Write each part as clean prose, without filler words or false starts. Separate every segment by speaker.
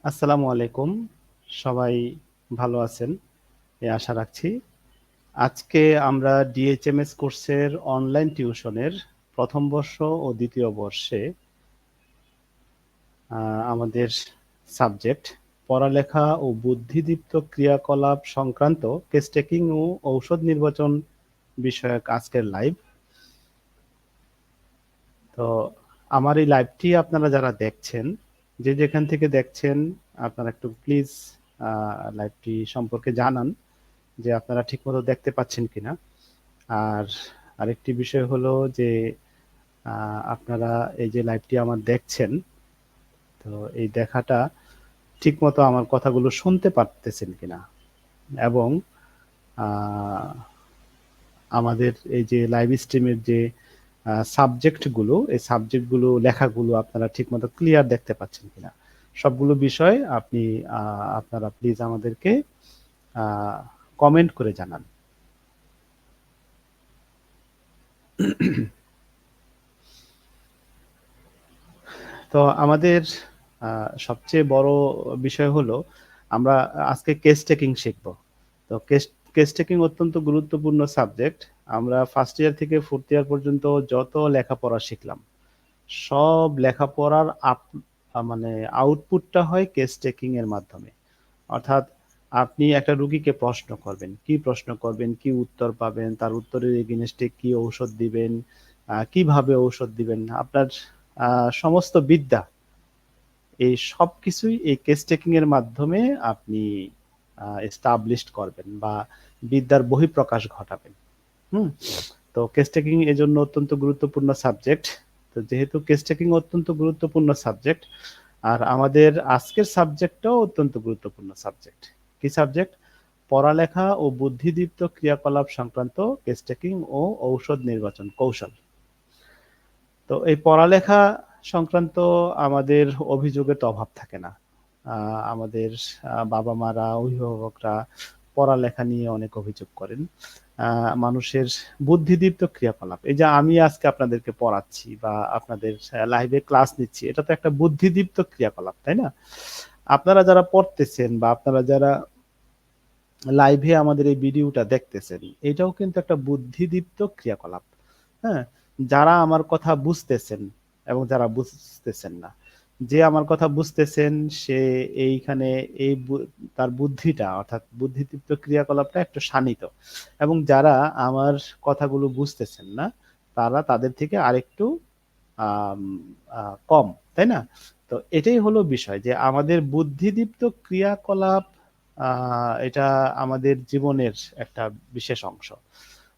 Speaker 1: আসসালামু আলাইকুম। সবাই ভালো আছেন এ আশা রাখছি। আজকে আমরা ডিএইচএমএস কোর্সের অনলাইন টিউশনের প্রথম বর্ষ ও দ্বিতীয় বর্ষে আমাদের সাবজেক্ট পড়ালেখা ও বুদ্ধিদীপ্ত ক্রিয়াকলাপ সংক্রান্ত কেস টেকিং ও ঔষধ নির্বাচন বিষয়ক আজকের লাইভ। তো আমার এই লাইভটি আপনারা যারা দেখছেন, যে যেখান থেকে দেখছেন, আপনারা একটু প্লিজ লাইভটি সম্পর্কে জানান যে আপনারা ঠিকমতো দেখতে পাচ্ছেন কিনা। আর আরেকটি বিষয় হলো যে আপনারা এই যে লাইভটি আমার দেখছেন, তো এই দেখাটা ঠিকমতো আমার কথাগুলো শুনতে পারতেছেন কিনা, এবং আহ, আমাদের এই যে লাইভ স্ট্রিমের যে সাবজেক্টগুলো, এই সাবজেক্টগুলো লেখাগুলো আপনারা ঠিকমতো ক্লিয়ার দেখতে পাচ্ছেন কিনা, সবগুলো বিষয় আপনি আপনারা প্লিজ আমাদেরকে কমেন্ট করে জানান। তো আমাদের সবচেয়ে বড় বিষয় হলো আমরা আজকে কেস টেকিং শিখব। তো কেস কেস টেকিং অত্যন্ত গুরুত্বপূর্ণ সাবজেক্ট। আমরা ফার্স্ট ইয়ার থেকে ফোর্থ ইয়ার পর্যন্ত যত লেখাপড়া শিখলাম, সব লেখাপড়ার মানে আউটপুটটা হয় কেস টেকিং এর মাধ্যমে। অর্থাৎ আপনি একটা রুগীকে প্রশ্ন করবেন, কি প্রশ্ন করবেন, কি উত্তর পাবেন, তার উত্তরের এগেইনস্টে কি ঔষধ দিবেন, কিভাবে ঔষধ দিবেন, আপনার সমস্ত বিদ্যা, এই সব কিছুই এই কেস টেকিং এর মাধ্যমে আপনি এস্টাবলিশড করবেন বা বিদ্যার বহিঃপ্রকাশ ঘটাবেন। হুম। তো কেস টেকিং এজন্য অত্যন্ত গুরুত্বপূর্ণ সাবজেক্ট। তো যেহেতু কেস টেকিং অত্যন্ত গুরুত্বপূর্ণ সাবজেক্ট, আর আমাদের আজকের সাবজেক্টটাও অত্যন্ত গুরুত্বপূর্ণ সাবজেক্ট। কি সাবজেক্ট? পড়ালেখা ও বুদ্ধিদীপ্ত ক্রিয়াকলাপ সংক্রান্ত কেস টেকিং ও ঔষধ নির্বাচন কৌশল। তো এই পড়ালেখা সংক্রান্ত আমাদের অভিযোগের তো অভাব থাকে না। আমাদের বাবা মারা, অভিভাবকরা পড়ালেখা নিয়ে অনেক অভিযোগ করেন। মানুষের বুদ্ধিদীপ্ত ক্রিয়াকলাপ, এই যে আমি আজকে আপনাদেরকে পড়াচ্ছি বা আপনাদের লাইভে ক্লাস নিচ্ছি, এটা তো একটা বুদ্ধিদীপ্ত ক্রিয়াকলাপ, তাই না? আপনারা যারা পড়তেছেন বা আপনারা যারা লাইভে আমাদের এই ভিডিওটা দেখতেছেন, এটাও কিন্তু একটা বুদ্ধিদীপ্ত ক্রিয়াকলাপ। হ্যাঁ, যারা আমার কথা বুঝতেছেন এবং যারা বুঝতেছেন না, যে আমার কথা বুঝতেছেন সে এইখানে এই তার বুদ্ধিটা, অর্থাৎ বুদ্ধিদীপ্ত ক্রিয়াকলাপটা একটু শানিত, এবং যারা আমার কথাগুলো বুঝতেছেন না, তারা তাদের থেকে আরেকটু আম, কম, তাই না? তো এটাই হলো বিষয়, যে আমাদের বুদ্ধিদীপ্ত ক্রিয়াকলাপ এটা আমাদের জীবনের একটা বিশেষ অংশ।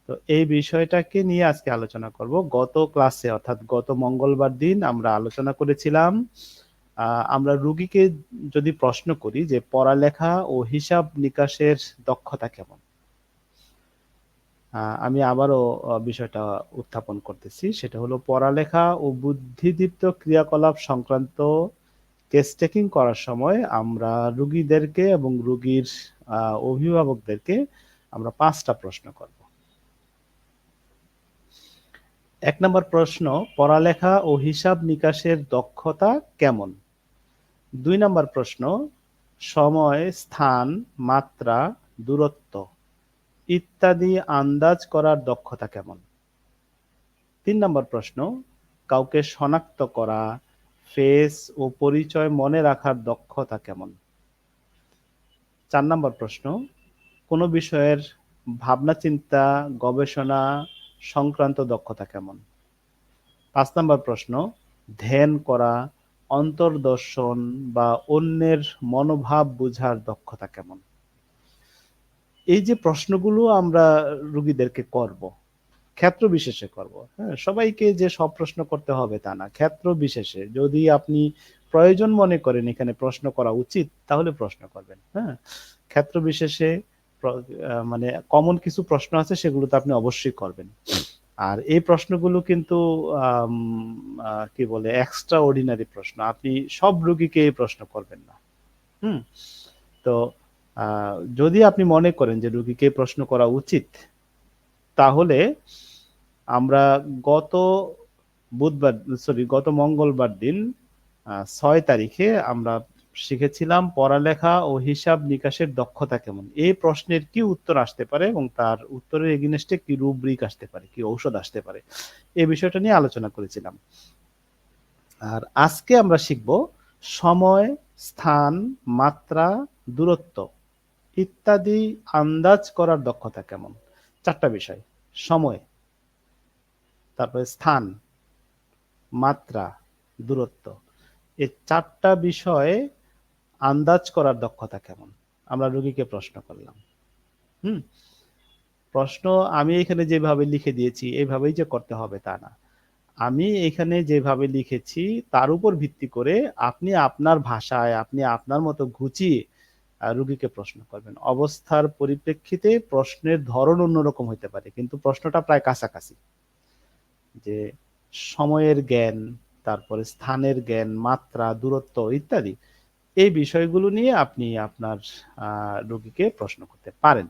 Speaker 1: তো এই বিষয়টাকে নিয়ে আজকে আলোচনা করব। গত ক্লাসে, অর্থাৎ গত মঙ্গলবার দিন আমরা আলোচনা করেছিলাম, আমরা রুগীকে যদি প্রশ্ন করি যে পড়ালেখা ও হিসাব নিকাশের দক্ষতা কেমন। আমি আবারও বিষয়টা উত্থাপন করতেছি, সেটা হলো পড়ালেখা ও বুদ্ধিদীপ্ত ক্রিয়াকলাপ সংক্রান্ত কেস টেকিং করার সময় আমরা রুগীদেরকে এবং রুগীর অভিভাবকদেরকে আমরা 5টা প্রশ্ন করব। 1 নম্বর প্রশ্ন, পড়ালেখা ও হিসাব নিকাশের দক্ষতা কেমন? 2 নম্বর প্রশ্ন, সময়, স্থান, মাত্রা, দূরত্ব ইত্যাদি আন্দাজ করার দক্ষতা কেমন? 3 নম্বর প্রশ্ন, কাউকে শনাক্ত করা, ফেস ও পরিচয় মনে রাখার দক্ষতা কেমন? 4 নম্বর প্রশ্ন, কোনো বিষয়ের ভাবনা চিন্তা, গবেষণা সংক্রান্ত দক্ষতা কেমন? 5 নম্বর প্রশ্ন, ধ্যান করা, অন্তর্দর্শন বা অন্যের মনোভাব বোঝার দক্ষতা কেমন? এই যে প্রশ্নগুলো আমরা রুগীদেরকে করব, ক্ষেত্র বিশেষে করব। হ্যাঁ, সবাইকে যে সব প্রশ্ন করতে হবে তা না, ক্ষেত্র বিশেষে যদি আপনি প্রয়োজন মনে করেন এখানে প্রশ্ন করা উচিত, তাহলে প্রশ্ন করবেন। হ্যাঁ, ক্ষেত্র বিশেষে মানে কমন কিছু প্রশ্ন আছে, সেগুলো তো আপনি অবশ্যই করবেন। আর এই প্রশ্নগুলো কিন্তু আম, কি বলে, এক্সট্রা অর্ডিনারি প্রশ্ন, আপনি সব রোগীকে এই প্রশ্ন করবেন না। হুম। তো যদি আপনি মনে করেন যে রোগীকে এই প্রশ্ন করা উচিত, তাহলে আমরা গত বুধবার, সরি, গত মঙ্গলবার দিন 6 তারিখে আমরা শিখেছিলাম পড়ালেখা ও হিসাব নিকাশের দক্ষতা কেমন। এই প্রশ্নের কি উত্তর আসতে পারে এবং তার উত্তরের এগেইনস্টে কি রুব্রিক আসতে পারে, কি ঔষধ আসতে পারে। এই বিষয়টা নিয়ে আলোচনা করেছিলাম। আর আজকে আমরা শিখব সময়, স্থান, মাত্রা, দূরত্ব ইত্যাদি আন্দাজ করার দক্ষতা কেমন। 4টা বিষয়। সময়, তারপরে স্থান, মাত্রা, দূরত্ব। এই 4টা বিষয়ে আন্দাজ করার দক্ষতা কেমন। আমরা রোগীকে প্রশ্ন করলাম। হুম প্রশ্ন আমি এখানে যেভাবে লিখে দিয়েছি এইভাবেই যে করতে হবে তা না। আমি এখানে যেভাবে লিখেছি তার উপর ভিত্তি করে আপনি আপনার ভাষায় আপনি আপনার মতো গুছিয়ে রোগীকে প্রশ্ন করবেন। অবস্থার পরিপ্রেক্ষিতে প্রশ্নের ধরন অন্যরকম হতে পারে, কিন্তু প্রশ্নটা প্রায় কাছাকাছি। যে সময়ের জ্ঞান, তারপরে স্থানের জ্ঞান, মাত্রা, দূরত্ব ইত্যাদি এই বিষয়গুলো নিয়ে আপনি আপনার রোগীকে প্রশ্ন করতে পারেন।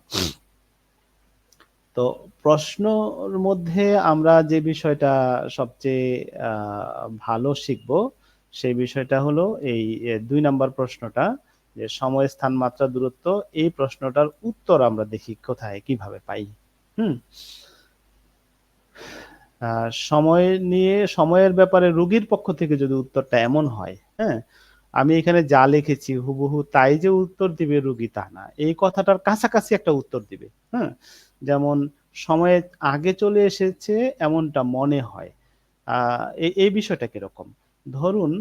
Speaker 1: তো প্রশ্নর মধ্যে আমরা যে বিষয়টা সবচেয়ে ভালো শিখব সেই বিষয়টা হলো এই 2 নাম্বার প্রশ্নটা, যে সময়, স্থান, মাত্রা, দূরত্ব। এই প্রশ্নটার উত্তর আমরা দেখি কোথায় কিভাবে পাই। সময় নিয়ে সময়ের ব্যাপারে রোগীর পক্ষ থেকে যদি উত্তরটা এমন হয়, হ্যাঁ, আমি এখানে যা লিখেছি হুবহু তাই যে উত্তর দিবে রোগী তা না, এই কথাটার কাছাকাছি একটা উত্তর দিবে। হ্যাঁ, যেমন সময় আগে চলে এসেছে এমনটা মনে হয়। এই বিষয়টা কিরকম? ধরুন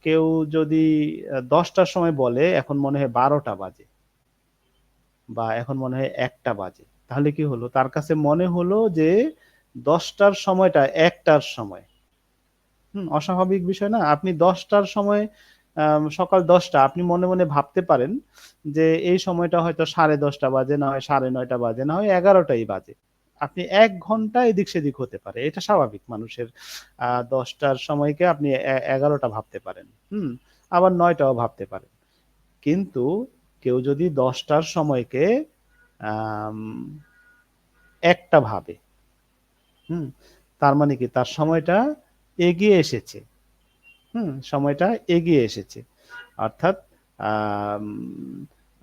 Speaker 1: কেউ যদি 10টার সময় বলে এখন মনে হয় 12টা বাজে বা এখন মনে হয় 1টা বাজে, তাহলে কি হলো? তার কাছে মনে হলো যে 10টার সময়টা 1টার সময়। অস্বাভাবিক বিষয় না? আপনি 10টার সময় সকাল 10টা আপনি মনে, মনে ভাবতে পারেন যে এই সময়টা হয়তো 10:30 বাজে, না হয় 9:30 বাজে, না হয় 11টাই বাজে। আপনি ১ ঘন্টা এদিক সেদিক হতে পারে। এটা স্বাভাবিক মানুষের। 10টার সময়কে আপনি 11টা ভাবতে পারেন। আবার 9টাও ভাবতে পারেন। কিন্তু কেউ যদি 10টার সময়কে আম 1টা ভাবে, হুম? তার মানে কি? তার সময়টা এগিয়ে এসেছে। সময়টা এগিয়ে এসেছে। অর্থাৎ আম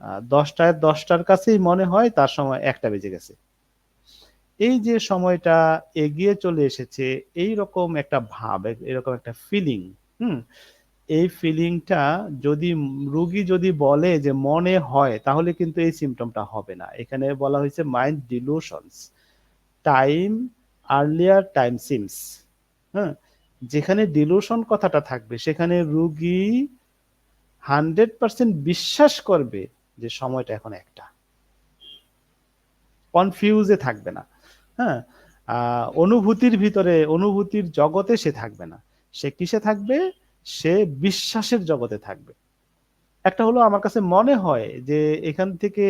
Speaker 1: আ 10টায় 10টার কাছেই মনে হয় তার সময় 1টা বেজে গেছে। এই যে সময়টা এগিয়ে চলে এসেছে, এইরকম একটা ভাব, এরকম একটা ফিলিং, হুম? এই ফিলিংটা যদি রোগী যদি বলে যে মনে হয়, তাহলে কিন্তু এই সিম্পটমটা হবে না। এখানে বলা হয়েছে mind delusions. Time earlier time seems. হ্যাঁ? যেখানে ডিলুশন কথাটা থাকবে সেখানে রোগী 100% বিশ্বাস করবে যে সময়টা এখন 1টা। কনফিউজ এ থাকবে না। হ্যাঁ? অনুভূতির ভিতরে, অনুভূতির জগতে সে থাকবে না। সে কিসে থাকবে? সে বিশ্বাসের জগতে থাকবে। একটা হলো আমার কাছে মনে হয় যে এখান থেকে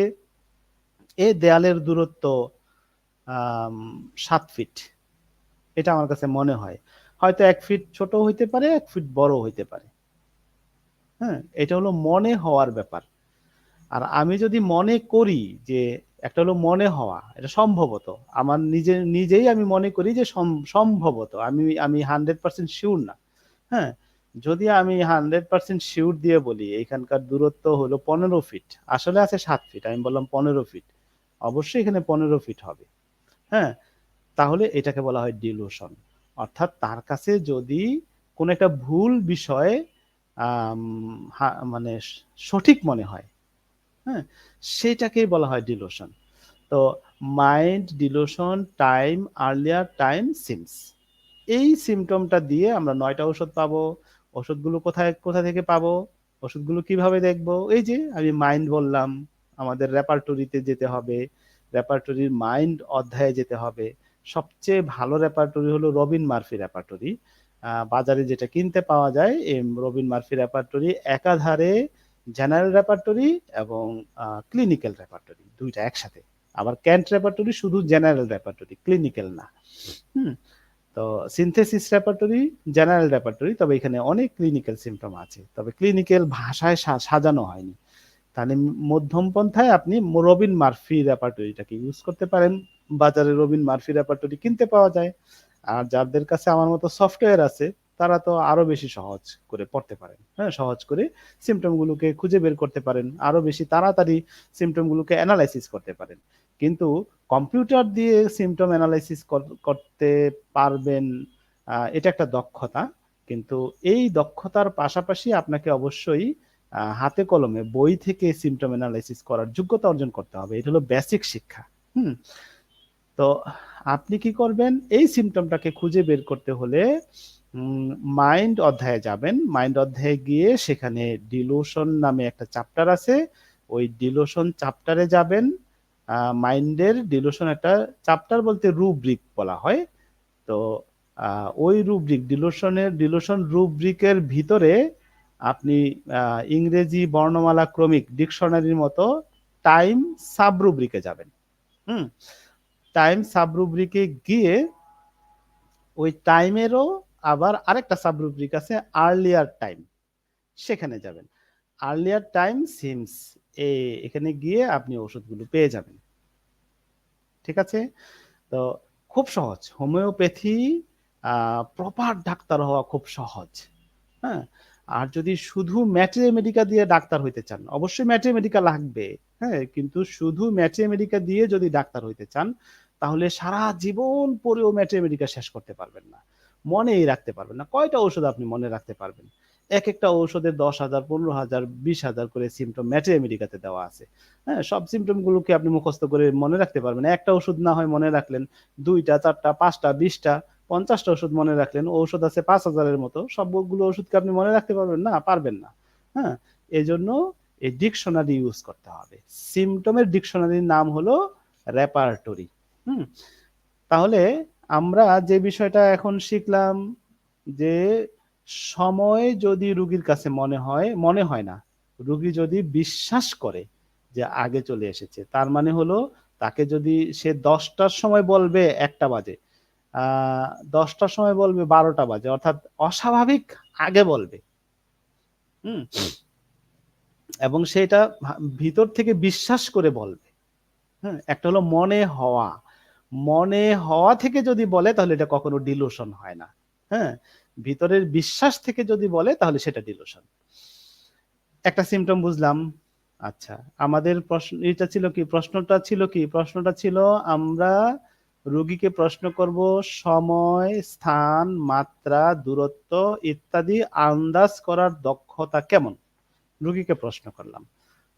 Speaker 1: এ দেয়ালের দূরত্ব ৭ ফিট। এটা আমার কাছে মনে হয়। হয়তো ১ ফিট ছোটও হইতে পারে, ১ ফিট বড়ও হইতে পারে। হ্যাঁ? এটা হলো মনে হওয়ার ব্যাপার। আর আমি যদি মনে করি যে একটা হলো মনে হওয়া, এটা সম্ভবত। আমার নিজেই আমি মনে করি যে সম্ভবত। আমি 100% সিউর না। হ্যাঁ? যদি আমি 100% সিউর দিয়ে বলি এখানকার দূরত্ব হলো ১৫ ফিট। আসলে আছে ৭ ফিট। আমি বললাম ১৫ ফিট। অবশ্যই এখানে ১৫ ফিট হবে। হ্যাঁ? তাহলে এটাকে বলা হয় ডিলুশন। অর্থাৎ তার কাছে যদি কোন একটা ভুল বিষয় আম মানে সঠিক মনে হয়, হ্যাঁ? সেটাকেই বলা হয় ডিলুশন। তো mind delusion, time earlier time seems. এই সিম্পটমটা দিয়ে আমরা ৯ টা ঔষধ পাবো। ওষুধগুলো কোথা থেকে পাবো? ওষুধগুলো কিভাবে দেখবো? এই যে আমি মাইন্ড বললাম, আমাদের রেপার্টরিতে যেতে হবে। রেপার্টরির মাইন্ড অধ্যায়ে যেতে হবে। সবচেয়ে ভালো রেপার্টরি হলো রবিন মার্ফি রেপার্টরি। বাজারে যেটা কিনতে পাওয়া যায় এই রবিন মার্ফি রেপার্টরি একাধারে জেনারেল রেপার্টরি এবং ক্লিনিক্যাল রেপার্টরি ২ টা একসাথে। আবার ক্যান্ট রেপার্টরি শুধু জেনারেল রেপার্টরি, ক্লিনিক্যাল না। হুম? তো সিনথেসিস রেপার্টরি, জেনারেল রেপার্টরি, তবে এখানে অনেক ক্লিনিক্যাল সিম্পটম আছে। তবে ক্লিনিক্যাল ভাষায় সাজানো হয়নি। তাহলে মধ্যম পন্থায় আপনি রবিন মার্ফি রেপার্টরিটাকে ইউজ করতে পারেন। বাজারে রবিন মার্ফি রেপার্টরি কিনতে পাওয়া যায়। আর যাদের কাছে আমার মতো সফটওয়্যার আছে তারা তো আরো বেশি সহজ করে পড়তে পারেন, হ্যাঁ, সহজ করে সিমটম গুলোকে খুঁজে বের করতে পারেন, আরো বেশি তাড়াতাড়ি সিমটম গুলোকে অ্যানালাইসিস করতে পারেন। কিন্তু কম্পিউটার দিয়ে সিমটম অ্যানালাইসিস করতে পারবেন, এটা একটা দক্ষতা। কিন্তু এই দক্ষতার পাশাপাশি আপনাকে অবশ্যই হাতে কলমে বই থেকে সিমটম অ্যানালাইসিস করার যোগ্যতা অর্জন করতে হবে। এটা হলো বেসিক শিক্ষা। হুম। তো আপনি কি করবেন, এই সিমটমটাকে খুঁজে বের করতে হলে মাইন্ড অধ্যায়ে যাবেন। মাইন্ড অধ্যায়ে গিয়ে সেখানে ডিলুশন নামে একটা চ্যাপ্টার আছে, ওই ডিলুশন চ্যাপ্টারে যাবেন। মাইন্ডের ডিলুশন একটা চ্যাপ্টার বলতে রুব্রিক বলা হয়। তো ওই রুব্রিক ডিলুশন রুব্রিকের ভিতরে আপনি ইংরেজি বর্ণমালা ক্রমিক ডিকশনারির মতো টাইম সাব রুব্রিকে যাবেন। হুম। টাইম সাব রুব্রিকে গিয়ে ওই টাইমেরও আবার আরেকটা সাব রুব্রিক আছে, আর্লিয়ার টাইম, সেখানে যাবেন। আর্লিয়ার টাইম সিমস, এখানে গিয়ে আপনি ওষুধগুলো পেয়ে যাবেন। ঠিক আছে? তো খুব সহজ হোমিওপ্যাথি, প্রপার ডাক্তার হওয়া খুব সহজ। হ্যাঁ, আর যদি শুধু ম্যাথমেটিকা দিয়ে ডাক্তার হইতে চান, অবশ্যই ম্যাথমেটিকা লাগবে, হ্যাঁ, কিন্তু শুধু ম্যাথমেটিকা দিয়ে যদি ডাক্তার হইতে চান, তাহলে সারা জীবন পরেও ম্যাথমেটিকা শেষ করতে পারবেন না, মনেই রাখতে পারবেন না। কয়টা ঔষধ আপনি মনে রাখতে পারবেন? এক একটা ঔষধের 10,000, 15,000, 20,000 করে সিমটম ম্যাথমেটিকাতে দেওয়া আছে। হ্যাঁ, সব সিমটম গুলোকে আপনি মুখস্থ করে মনে রাখতে পারবেন? একটা ওষুধ না হয় মনে রাখলেন, 2টা, 4টা, 5টা, 20টা, 50টা ওষুধ মনে রাখলেন, ঔষধ আছে 5,000-এর মতো, সবগুলো ওষুধকে আপনি মনে রাখতে পারবেন না? পারবেন না। হ্যাঁ, এজন্য এই ডিকশনারি ইউজ করতে হবে। সিমটমের ডিকশনারির নাম হলো রেপার্টরি। হুম। তাহলে আমরা যে বিষয়টা এখন শিখলাম যে সময় যদি রুগীর কাছে মনে হয় না, রুগী যদি বিশ্বাস করে যে আগে চলে এসেছে, তার মানে হলো তাকে যদি সে 10টার সময় বলবে 1টা বাজে, 10টার সময় বলবে 12টা বাজে, অর্থাৎ অস্বাভাবিক আগে বলবে। হুম। এবং সেটা ভিতর থেকে বিশ্বাস করে বলবে। হ্যাঁ, একটা হলো মনে হওয়া থেকে যদি বলে তাহলে এটা কখনো ডিলুশন হয় না। হ্যাঁ, ভিতরের বিশ্বাস থেকে যদি বলে তাহলে সেটা ডিলুশন। একটা সিমটম বুঝলাম। আচ্ছা, আমাদের প্রশ্নটা ছিল আমরা রোগীকে প্রশ্ন করব সময়, স্থান, মাত্রা, দূরত্ব ইত্যাদি আন্দাজ করার দক্ষতা কেমন? রোগীকে প্রশ্ন করলাম।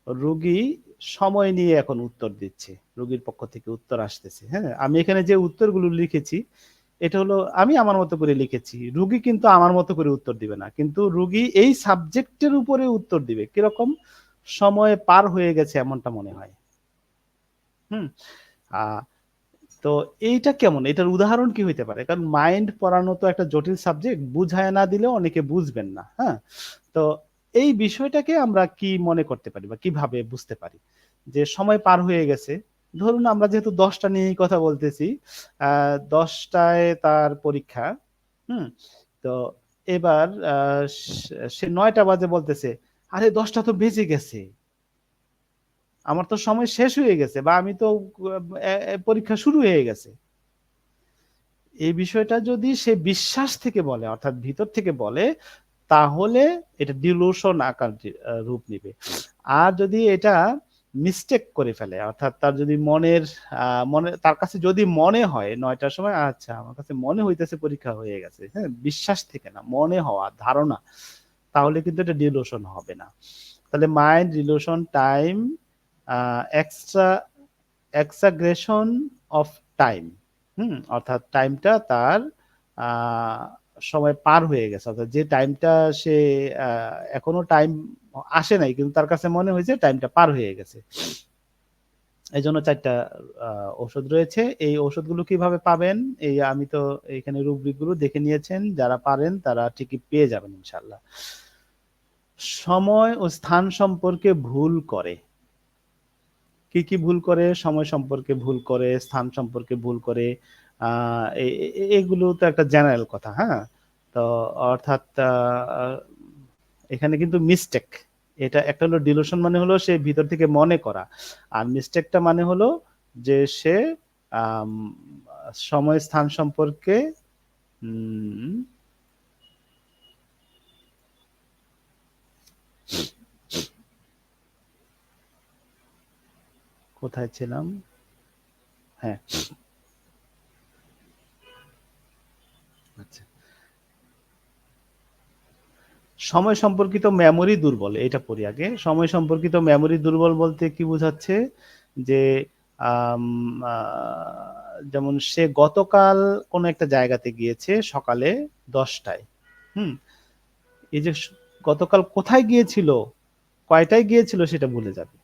Speaker 1: রোগী সময় নিয়ে এখন উত্তর দিচ্ছে, রোগীর পক্ষ থেকে উত্তর আসতেছে। হ্যাঁ, আমি এখানে যে উত্তরগুলো লিখেছি এটা হলো আমি আমার মতো করে লিখেছি, রোগী কিন্তু আমার মতো করে উত্তর দিবে না, কিন্তু রোগী এই সাবজেক্টের উপরে উত্তর দিবে কিরকম, সময় পার হয়ে গেছে এমনটা মনে হয়। হুম। আহ তো এইটা কেমন, এটার উদাহরণ কি হইতে পারে? কারণ মাইন্ড পড়ানো তো একটা জটিল সাবজেক্ট, বুঝায় না দিলে অনেকে বুঝবেন না। হ্যাঁ, তো এই বিষয়টাকে আমরা কি মনে করতে পারি বা কিভাবে বুঝতে পারি যে সময় পার হয়ে গেছে? ধরুন আমরা যেহেতু 10টা নিয়েই কথা বলতেছি, 10টায় তার পরীক্ষা। হুম। তো এবার সে 9টা বাজে বলতেছে, আরে 10টা তো বেজে গেছে, আমার তো সময় শেষ হয়ে গেছে, বা আমি তো পরীক্ষা শুরু হয়ে গেছে। এই বিষয়টা যদি সে বিশ্বাস থেকে বলে, অর্থাৎ ভিতর থেকে বলে, তাহলে এটা ডিলুশন আকার রূপ নিবে। আর যদি এটা মিস্টেক করে ফেলে, অর্থাৎ তার যদি তার কাছে যদি মনে হয় 9টার সময়, আচ্ছা আমার কাছে মনে হইতেছে পরীক্ষা হয়ে গেছে, হ্যাঁ, বিশ্বাস থেকে না, মনে হওয়া, ধারণা, তাহলে কিন্তু এটা ডিলুশন হবে না। তাহলে mind, delusion, time, extra exaggeration of time. হুম, অর্থাৎ টাইমটা তার সময় পার হয়ে গেছে, অর্থাৎ যে টাইমটা সে এখনো টাইম আসে নাই, কিন্তু তার কাছে মনে হয়েছে টাইমটা পার হয়ে গেছে। এই জন্য 4টা ওষুধ রয়েছে। এই ওষুধগুলো কিভাবে পাবেন, এই আমি তো এখানে রুব্রিক গুলো দেখে নিয়েছেন, যারা পারেন তারা ঠিকই পেয়ে যাবেন ইনশাল্লাহ। সময় ও স্থান সম্পর্কে ভুল করে, কি কি ভুল করে? সময় সম্পর্কে ভুল করে, স্থান সম্পর্কে ভুল করে। এগুলো তো একটা জেনারেল কথা। হ্যাঁ, তো অর্থাৎ এখানে কিন্তু মিস্টেক, এটা একটা হলো ডিলুশন, মানে হলো সে ভিতর থেকে মনে করা, আর মিস্টেকটা মানে হলো যে সে আম, সময় স্থান সম্পর্কে উম, কোথায় ছিলাম? হ্যাঁ, আচ্ছা। সময় সম্পর্কিত মেমোরি দুর্বল, এটা পড়ি আগে। সময় সম্পর্কিত মেমোরি দুর্বল বলতে কি বোঝাচ্ছে? যে আম আ যেমন সে গতকাল কোনো একটা জায়গাতে গিয়েছে সকালে ১০ টায়। হুম? এই যে গতকাল কোথায় গিয়েছিল, কয়টায় গিয়েছিল সেটা ভুলে যাবে।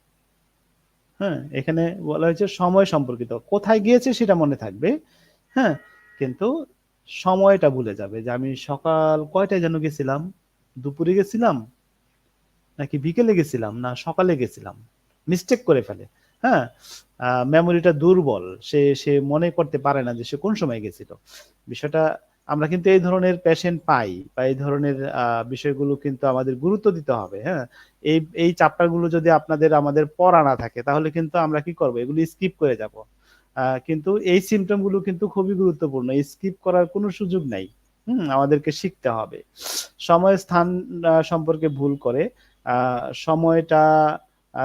Speaker 1: হ্যাঁ? এখানে বলা হয়েছে সময় সম্পর্কিত। কোথায় গিয়েছে সেটা মনে থাকবে। হ্যাঁ? কিন্তু সময়টা ভুলে যাবে যে আমি সকাল কয়টায় যেন গেছিলাম? দুপুরে গেছিলাম? নাকি বিকেলে গেছিলাম? না সকালে গেছিলাম? মিস্টেক করে ফেলে। হ্যাঁ? মেমোরিটা দুর্বল। সে মনে করতে পারে না যে সে কোন সময় গেছিল। বিষয়টা আমরা কিন্তু এই ধরনের পেশেন্ট পাই বা এই ধরনের বিষয়গুলো কিন্তু আমাদের গুরুত্ব দিতে হবে। হ্যাঁ? এই চ্যাপ্টার গুলো যদি আমাদের পড়া না থাকে তাহলে কিন্তু আমরা কি করব? এগুলো স্কিপ করে যাব। কিন্তু এই সিম্পটম গুলো কিন্তু খুবই গুরুত্বপূর্ণ। স্কিপ করার কোনো সুযোগ নাই। আমাদেরকে শিখতে হবে। সময় স্থান সম্পর্কে ভুল করে। আ সময়টা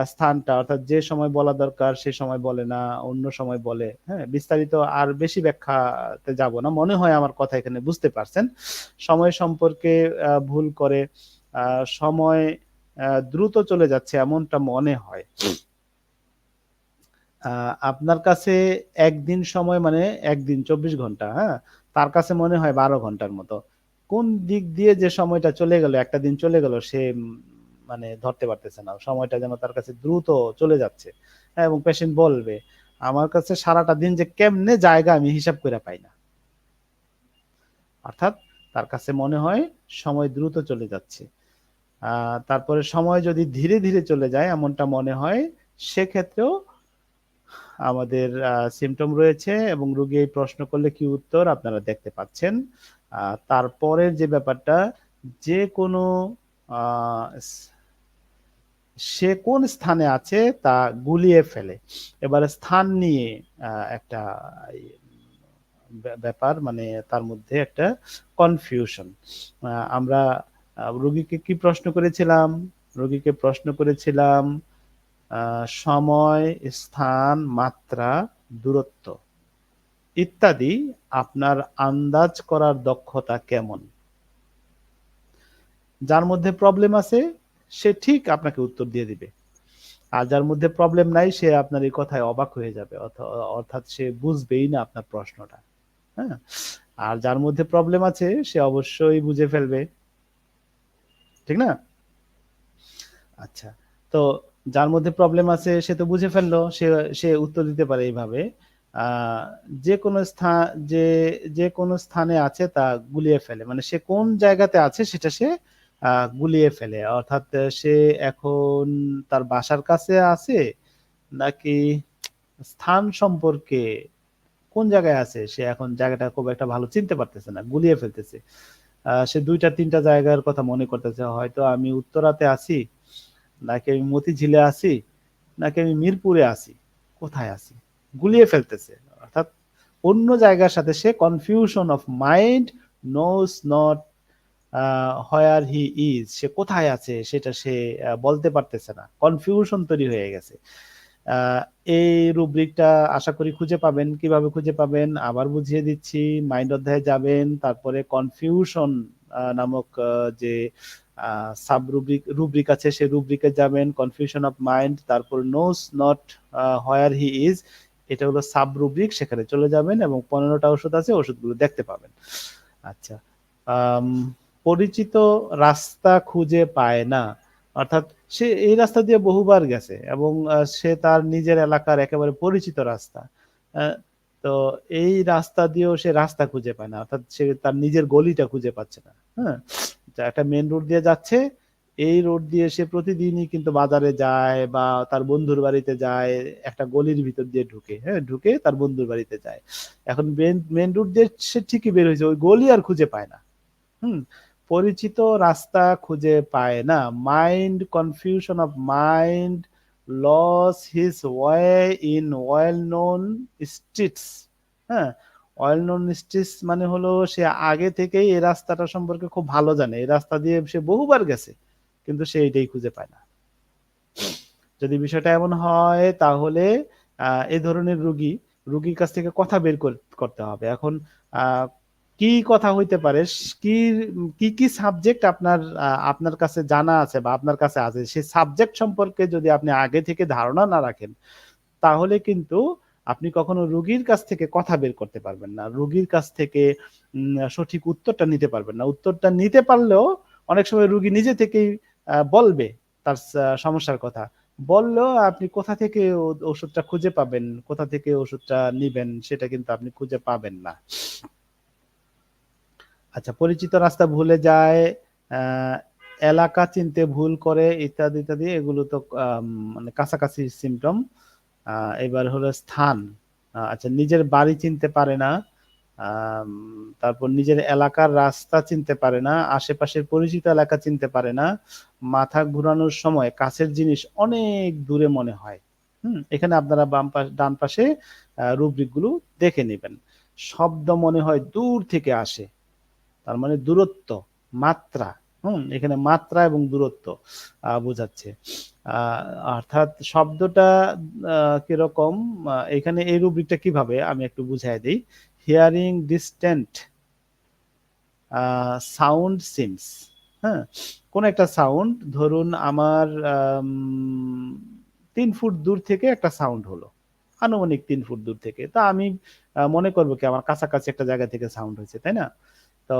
Speaker 1: স্থানটা অর্থাৎ যে সময় বলা দরকার সে সময় বলে না, অন্য সময় বলে। হ্যাঁ? বিস্তারিত আর বেশি ব্যাখ্যাতে যাব না। মনে হয় আমার কথা এখানে বুঝতে পারছেন। সময় সম্পর্কে ভুল করে আ সময় দ্রুত চলে যাচ্ছে এমনটা মনে হয়। আ আপনার কাছে ১ দিন সময় মানে ১ দিন ২৪ ঘন্টা, হ্যাঁ? তার কাছে মনে হয় ১২ ঘন্টার মতো। কোন দিক দিয়ে যে সময়টা চলে গেল, একটা দিন চলে গেল সে মানে ধরতে পারতেছে না। সময়টা যেন তার কাছে দ্রুত চলে যাচ্ছে। হ্যাঁ? এবং পেশেন্ট বলবে, "আমার কাছে সারাটা দিন যে কেমনে জায়গা আমি হিসাব কইরা পাই না।" অর্থাৎ তার কাছে মনে হয় সময় দ্রুত চলে যাচ্ছে। আ তারপরে সময় যদি ধীরে, ধীরে চলে যায় এমনটা মনে হয়, সেক্ষেত্রেও আমাদের সিম্পটম রয়েছে এবং রোগী এই প্রশ্ন করলে কি উত্তর আপনারা দেখতে পাচ্ছেন। আ তারপরের যে ব্যাপারটা যেকোনো আ স সে কোন স্থানে আছে তা গুলিয়ে ফেলে। এবারে স্থান নিয়ে একটা ই ব্যাপার মানে তার মধ্যে একটা কনফিউশন। আমরা রোগীকে কি প্রশ্ন করেছিলাম? রোগীকে প্রশ্ন করেছিলাম আ সময়, স্থান, মাত্রা, দূরত্ব ইত্যাদি আপনার আন্দাজ করার দক্ষতা কেমন? যার মধ্যে প্রবলেম আছে সে ঠিক আপনাকে উত্তর দিয়ে দিবে। আর যার মধ্যে প্রবলেম নাই সে আপনার এই কথায় অবাক হয়ে যাবে। অর্থাৎ সে বুঝবেই না আপনার প্রশ্নটা। হ্যাঁ? আর যার মধ্যে প্রবলেম আছে সে অবশ্যই বুঝে ফেলবে। ঠিক না? আচ্ছা। তো যার মধ্যে প্রবলেম আছে সে তো বুঝে ফেলল। সে উত্তর দিতে পারে এইভাবে। আ যেকোনো স্থা যে যেকোনো স্থানে আছে তা গুলিয়ে ফেলে। মানে সে কোন জায়গাতে আছে সেটা সে আ গুলিয়ে ফেলে। অর্থাৎ সে এখন তার বাসার কাছে আছে নাকি স্থান সম্পর্কে কোন জায়গায় আছে সে এখন জায়গাটা খুব একটা ভালো চিনতে পারতেছে না। গুলিয়ে ফেলতেছে। সে ২ টা ৩ টা জায়গার কথা মনে করতেছে। হয়তো আমি উত্তরাতে আছি, নাকি আমি মতিঝিলে আছি, নাকি আমি মিরপুরে আছি। কোথায় আছি? গুলিয়ে ফেলতেছে। অর্থাৎ অন্য জায়গার সাথে সে confusion of mind knows not where he is সে কোথায় আছে সেটা সে বলতে পারতেছে না। কনফিউশন তৈরি হয়ে গেছে। আ এই রুব্রিকটা আশা করি খুঁজে পাবেন। কিভাবে খুঁজে পাবেন? আবার বুঝিয়ে দিচ্ছি। মাইন্ড অধ্যায়ে যাবেন। তারপরে কনফিউশন নামক যে আ সাব রুব্রিক আছে সেই রুব্রিকে যাবেন। কনফিউশন অফ মাইন্ড তারপর নোস নট হোয়ার হি ইজ এটা হলো সাব রুব্রিক সেখানে চলে যাবেন এবং ১৫ টা ওষুধ আছে ওষুধগুলো দেখতে পাবেন। আচ্ছা। আম পরিচিত রাস্তা খুঁজে পায় না। অর্থাৎ সে এই রাস্তা দিয়ে বহুবার গেছে এবং সে তার নিজের এলাকার একেবারে পরিচিত রাস্তা। অ্যা তো এই রাস্তা দিয়েও সে রাস্তা খুঁজে পায় না। অর্থাৎ সে তার নিজের গলিটা খুঁজে পাচ্ছে না। হ্যাঁ? একটা মেইন রোড দিয়ে যাচ্ছে। এই রোড দিয়ে সে প্রতিদিনই কিন্তু বাজারে যায় বা তার বন্ধুর বাড়িতে যায়। একটা গলির ভিতর দিয়ে ঢুকে, হ্যাঁ? ঢুকে তার বন্ধুর বাড়িতে যায়। এখন মেইন রোড দিয়ে সে ঠিকই বের হইছে। ওই গলি আর খুঁজে পায় না। হুম? পরিচিত রাস্তা খুঁজে পায় না। Mind confusion of mind loss his way in well known streets. হ্যাঁ? ওয়েল নোন স্ট্রিটস মানে হলো সে আগে থেকেই এই রাস্তাটা সম্পর্কে খুব ভালো জানে। এই রাস্তা দিয়ে সে বহুবার গেছে। কিন্তু সে এটাই খুঁজে পায় না। যদি বিষয়টা এমন হয় তাহলে এই ধরনের রুগীর কাছ থেকে কথা বের করতে হবে। এখন কি কথা হইতে পারে, কি কি কি সাবজেক্ট আপনার কাছে জানা আছে বা আপনার কাছে আছে, সেই সাবজেক্ট সম্পর্কে যদি আপনি আগে থেকে ধারণা না রাখেন, তাহলে কিন্তু আপনি কখনো রুগীর কাছ থেকে কথা বের করতে পারবেন না। রুগীর কাছ থেকে সঠিক উত্তরটা নিতে পারবেন না। উত্তরটা নিতে পারলেও অনেক সময় রুগী নিজে থেকেই বলবে তার সমস্যার কথা। বললেও আপনি কোথা থেকে ওষুধটা খুঁজে পাবেন, কোথা থেকে ওষুধটা নিবেন, সেটা কিন্তু আপনি খুঁজে পাবেন না। আচ্ছা, পরিচিত রাস্তা ভুলে যায়, আহ, এলাকা চিনতে ভুল করে, ইত্যাদি ইত্যাদি, এগুলো তো মানে কাছাকাছি সিমটম। এবার হলো স্থান। আচ্ছা, নিজের বাড়ি চিনতে পারে না, আম, তারপর নিজের এলাকার রাস্তা চিনতে পারে না, আশেপাশের পরিচিত এলাকা চিনতে পারে না, মাথা ঘুরানোর সময় কাছের জিনিস অনেক দূরে মনে হয়। এখানে আপনারা ডান পাশে রুব্রিক গুলো দেখে নেবেন। শব্দ মনে হয় দূর থেকে আসে, তার মানে দূরত্ব, মাত্রা। এখানে মাত্রা এবং দূরত্ব বোঝাচ্ছে। আহ, অর্থাৎ শব্দটা কিরকম, এখানে এই রুব্রিকটা কিভাবে আমি একটু বুঝাই দিই। Hearing distant sound seems. হ্যাঁ, কোন একটা সাউন্ড, ধরুন আমার 3 ফুট দূর থেকে একটা সাউন্ড হলো, আনুমানিক 3 ফুট দূর থেকে, তা আমি মনে করবো কি আমার কাছাকাছি একটা জায়গা থেকে সাউন্ড হয়েছে, তাই না? তো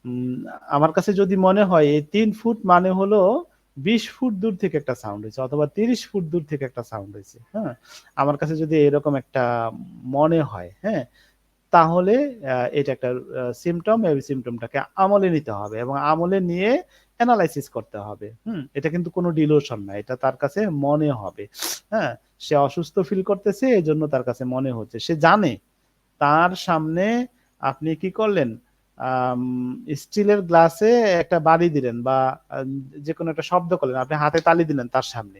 Speaker 1: উম, আমার কাছে যদি মনে হয় এই 3 ফুট মানে হলো 20 ফুট দূর থেকে একটা সাউন্ড হয়েছে, অথবা 30 ফুট দূর থেকে একটা সাউন্ড হয়েছে, হ্যাঁ, আমার কাছে যদি এরকম একটা মনে হয়, হ্যাঁ, তাহলে এটা একটা সিমটম। এই সিমটমটাকে আমলে নিতে হবে এবং আমলে নিয়ে অ্যানালাইসিস করতে হবে। এটা কিন্তু কোনো ডিলোশন না, এটা তার কাছে মনে হবে। হ্যাঁ, সে অসুস্থ ফিল করতেছে, এই জন্য তার কাছে মনে হচ্ছে, সে জানে। তার সামনে আপনি কি করলেন, স্টিলের গ্লাসে একটা বাড়ি দিলেন বা যে কোনো একটা শব্দ করলেন, আপনি হাতে তালি দিলেন তার সামনে।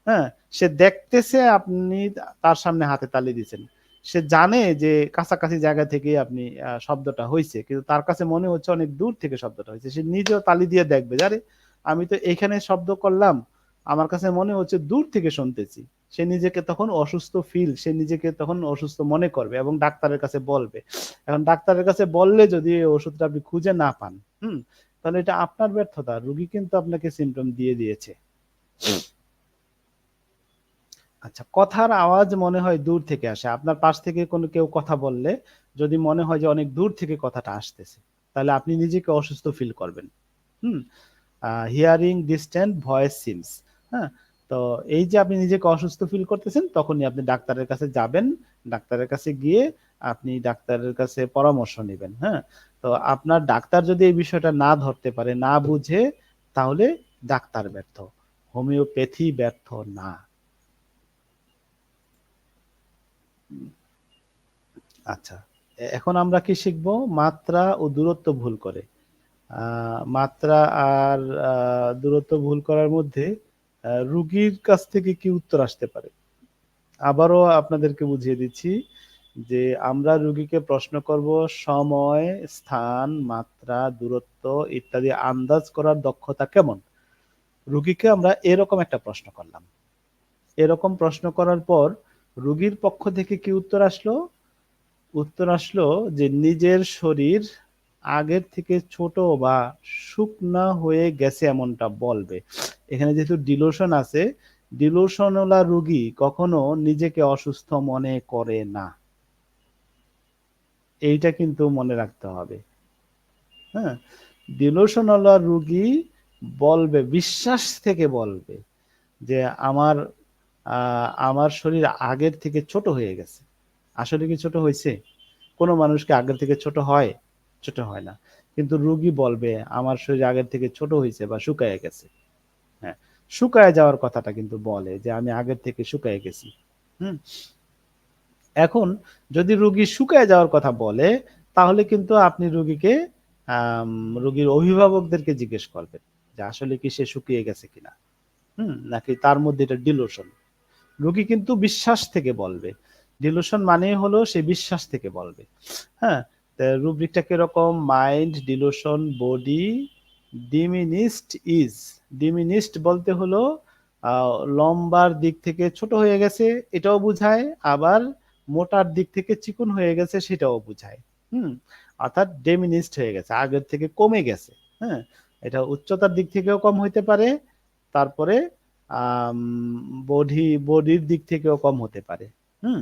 Speaker 1: হ্যাঁ, সে দেখতেছে আপনি তার সামনে হাতে তালি দিচ্ছেন, সে জানে যে কাছাকাছি জায়গা থেকে আপনি শব্দটা হয়েছে, কিন্তু তার কাছে মনে হচ্ছে অনেক দূর থেকে শব্দটা হয়েছে। সে নিজেও তালি দিয়ে দেখবে, জানে আমি তো এখানে শব্দ করলাম, আমার কাছে মনে হচ্ছে দূর থেকে শুনতেছি। সে নিজেকে তখন অসুস্থ সে নিজেকে তখন অসুস্থ মনে করবে এবং ডাক্তারের কাছে বলবে। এখন ডাক্তারের কাছে বললে যদি এই ওষুধটা আপনি খুঁজে না পান, তাহলে এটা আপনার ব্যর্থতা, রুগী কিন্তু আপনাকে সিমটম দিয়ে দিয়েছে। আচ্ছা, কথার আওয়াজ মনে হয় দূর থেকে আসে, আপনার পাশ থেকে কোনো কেউ কথা বললে যদি মনে হয় যে অনেক দূর থেকে কথাটা আসতেছে, তাহলে আপনি নিজেকে অসুস্থ ফিল করবেন। হুম হিয়ারিং ডিস্টেন্ট ভয়েস সিমস। হ্যাঁ, তো এই যে আপনি নিজেকে অসুস্থ ফিল করতেছেন, তখনই আপনি ডাক্তারের কাছে যাবেন। ডাক্তারের কাছে গিয়ে আপনি ডাক্তারের কাছে পরামর্শ নেবেন। হ্যাঁ, তো আপনার ডাক্তার যদি এই বিষয়টা না ধরতে পারে, না বুঝে, তাহলে ডাক্তার ব্যর্থ, হোমিওপ্যাথি ব্যর্থ না। আচ্ছা, এখন আমরা কি শিখবো? মাত্রা ও দূরত্ব ভুল করে। মাত্রা আর দূরত্ব ভুল করার মধ্যে রুগীর কাছ থেকে কি উত্তর আসতে পারে। আবারও আপনাদেরকে বুঝিয়ে দিচ্ছি যে আমরা রুগীকে প্রশ্ন করব সময়, স্থান, মাত্রা, দূরত্ব ইত্যাদি আন্দাজ করার দক্ষতা কেমন। রুগীকে আমরা এরকম একটা প্রশ্ন করলাম, এরকম প্রশ্ন করার পর রুগীর পক্ষ থেকে কি উত্তর আসলো? উত্তর আসলো যে নিজের শরীর আগের থেকে ছোট বা শুকনা হয়ে গেছে এমনটা বলবে। এখানে যেহেতু ডিলোশন আছে, ডিলোশনওয়ালা রোগী কখনো নিজেকে অসুস্থ মনে করে না, এইটা কিন্তু মনে রাখতে হবে। হ্যাঁ, ডিলোশনওয়ালা রোগী বলবে, বিশ্বাস থেকে বলবে যে আমার শরীর আগের থেকে ছোট হয়ে গেছে। আসলে কি ছোট হয়েছে? কোনো মানুষকে আগের থেকে ছোট হয়? ছোট হয় না। কিন্তু রোগী বলবে আমার শরীর আগের থেকে ছোট হয়েছে বা শুকায় গেছে। হ্যাঁ, শুকায় যাওয়ার কথাটা কিন্তু বলে যে আমি আগের থেকে শুকায় গেছি। হুম এখন যদি রোগী শুকায় যাওয়ার কথা বলে, তাহলে কিন্তু আপনি রোগীকে রোগীর অভিভাবকদেরকে জিজ্ঞেস করবেন যে আসলে কি সে শুকিয়ে গেছে কিনা, নাকি তার মধ্যে এটা ডিলোশন। রোগী কিন্তু বিশ্বাস থেকে বলবে, ডিলুশন মানে হলো সে বিশ্বাস থেকে বলবে। হ্যাঁ, রুব্রিকটা কিরকম? Mind, dilution, body, diminished is. Diminished বলতে হলো লম্বার দিক থেকে ছোট হয়ে গেছে এটাও বোঝায়, আবার মোটার দিক থেকে চিকন হয়ে গেছে সেটাও বোঝায়। হুম, অর্থাৎ ডেমিনিস্ট হয়ে গেছে, আগের থেকে কমে গেছে। হ্যাঁ, এটা উচ্চতার দিক থেকেও কম হইতে পারে, তারপরে বডির দিক থেকেও কম হতে পারে। হুম,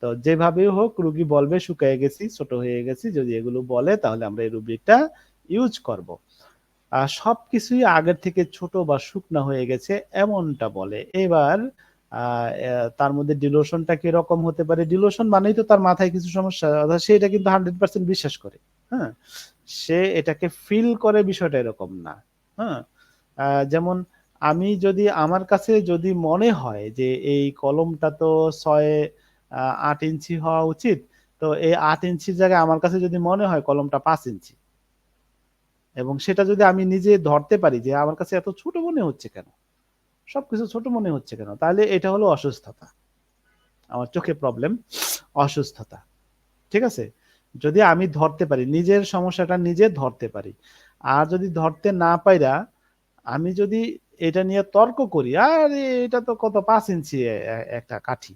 Speaker 1: তো যেভাবেই হোক রুগী বলবে শুকিয়ে গেছি, ছোট হয়ে গেছি, যদি এগুলো বলে তাহলে আমরা এই রুব্রিকটা ইউজ করব। সবকিছুই আগের থেকে ছোট বা শুকনা হয়ে গেছে এমনটা বলে। এবার তার মধ্যে ডিলোশনটা কিরকম হতে পারে? ডিলোশন মানেই তো তার মাথায় কিছু সমস্যা, অর্থাৎ সে এটা কিন্তু 100% বিশ্বাস করে। হ্যাঁ, সে এটাকে ফিল করে, বিষয়টা এরকম না। হ্যাঁ, যেমন আমি যদি আমার কাছে যদি মনে হয় যে এই কলমটা তো 6 8 ইঞ্চি হওয়া উচিত, তো এই 8 ইঞ্চির জায়গায় আমার কাছে যদি মনে হয় কলমটা 5 ইঞ্চি, এবং সেটা যদি আমি নিজে ধরতে পারি যে আমার কাছে এত ছোট মনে হচ্ছে কেন, সবকিছু ছোট মনে হচ্ছে কেন, তাহলে এটা হলো অসুস্থতা। আমার চোখে প্রবলেম, অসুস্থতা। ঠিক আছে, যদি আমি ধরতে পারি, নিজের সমস্যাটা নিজে ধরতে পারি। আর যদি ধরতে না পাইরা আমি যদি এটা নিয়ে তর্ক করি, আরে এটা তো কত 5 ইঞ্চি একটা কাঠি।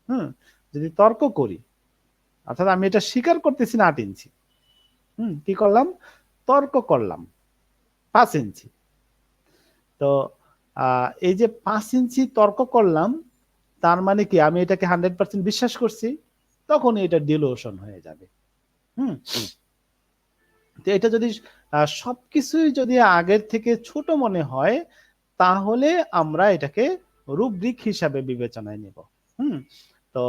Speaker 1: হুম, যদি তর্ক করি, অর্থাৎ আমি এটা স্বীকার করতেছি না 8 ইঞ্চি। কি করলাম? তর্ক করলাম 5 ইঞ্চি। তো এই যে 5 ইঞ্চি তর্ক করলাম, তার মানে কি আমি এটাকে 100% বিশ্বাস করছি, তখন এটা ডিলুশন হয়ে যাবে। হুম, তো এটা যদি সবকিছুই যদি আগের থেকে ছোট মনে হয়, তাহলে আমরা এটাকে রুব্রিক হিসাবে বিবেচনায় নেব। হুম, তো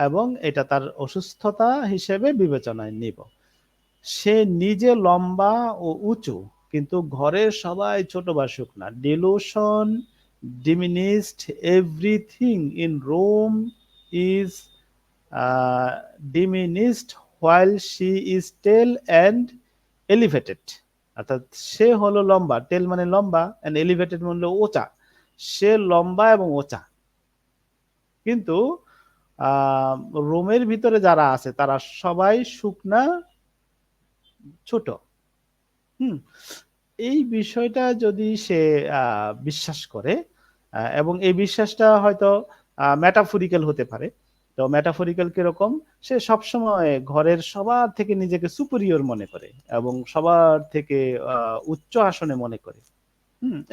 Speaker 1: এবং এটা তার অসুস্থতা হিসেবে বিবেচনায় নিব। সে নিজে লম্বা ও উঁচু, কিন্তু ঘরের সবাই ছোট বা শুকনা। Dilution diminished everything in room is diminished while she is tall and elevated। অর্থাৎ সে হলো লম্বা, টেল মানে লম্বা, and elevated মানে উঁচা। সে লম্বা এবং উঁচা, কিন্তু রোমের ভিতরে যারা আছে তারা সবাই শুকনা, ছোট। হুম, এই বিষয়টা যদি সে বিশ্বাস করে, এবং এই বিশ্বাসটা হয়তো মেটাফরিক্যাল হতে পারে। তো মেটাফরিক্যাল কিরকম? সে সবসময় ঘরের সবার থেকে নিজেকে সুপিরিয়র মনে করে এবং সবার থেকে উচ্চ আসনে মনে করে।